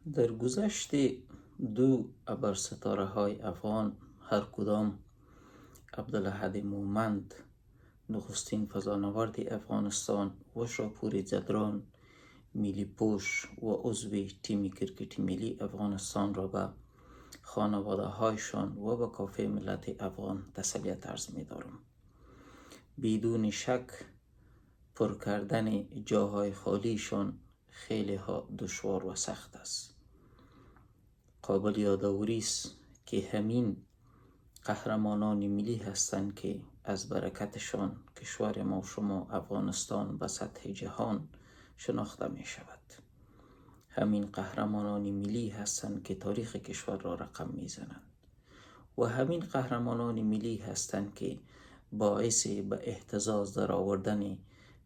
در گذشت دو ابرستاره های افغان، هر کدام عبدالأحد مومند نخستین فضانورد افغانستان و شاپور جدران ملی پوش و عضو تیم کرکٹ ملی افغانستان را به خانواده هایشان و به کافه ملت افغان تسلیت عرض می دارم. بدون شک پر کردن جاهای خالیشان خیلی ها دشوار و سخت است. قابل یادآوری است که همین قهرمانان ملی هستند که از برکتشان کشور ما و شما افغانستان به سطح جهان شناخته می شود. همین قهرمانان ملی هستند که تاریخ کشور را رقم می زنند و همین قهرمانان ملی هستند که باعث به اهتزاز در آوردن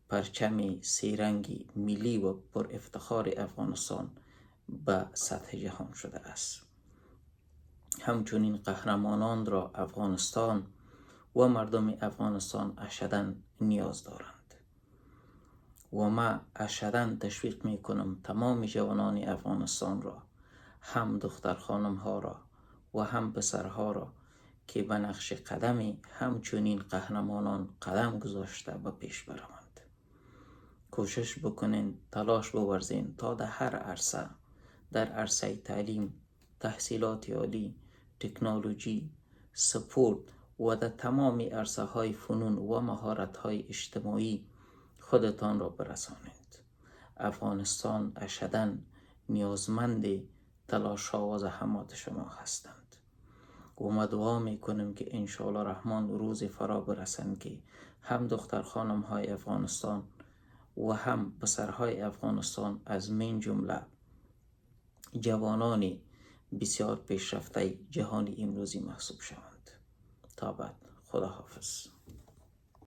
پرچم سه‌رنگ ملی و پر افتخار افغانستان به سطح جهان شده است. همچنین قهرمانان را افغانستان و مردم افغانستان اشداً نیاز دارند و ما اشداً تشویق می کنم تمام جوانان افغانستان را، هم دختر خانم ها را و هم پسرها را که به نقش قدم همچنین قهرمانان قدم گذاشته به پیش بروند. کوشش بکنین، تلاش بورزین تا در هر عرصه، در عرصه تعلیم، تحصیلات عالی، تکنولوژی، سپورت و در تمام عرصه های فنون و مهارت های اجتماعی خودتان را برسانید. افغانستان اشداً نیازمند تلاش ها و زحمات شما هستند و ما دعا می کنیم که انشاءالله رحمان روز فرا برسند که هم دختر خانم های افغانستان و هم پسرهای افغانستان از من جمله جوانان بسیار پیشرفته جهانی امروزی محسوب شوند. تا بعد، خدا حافظ.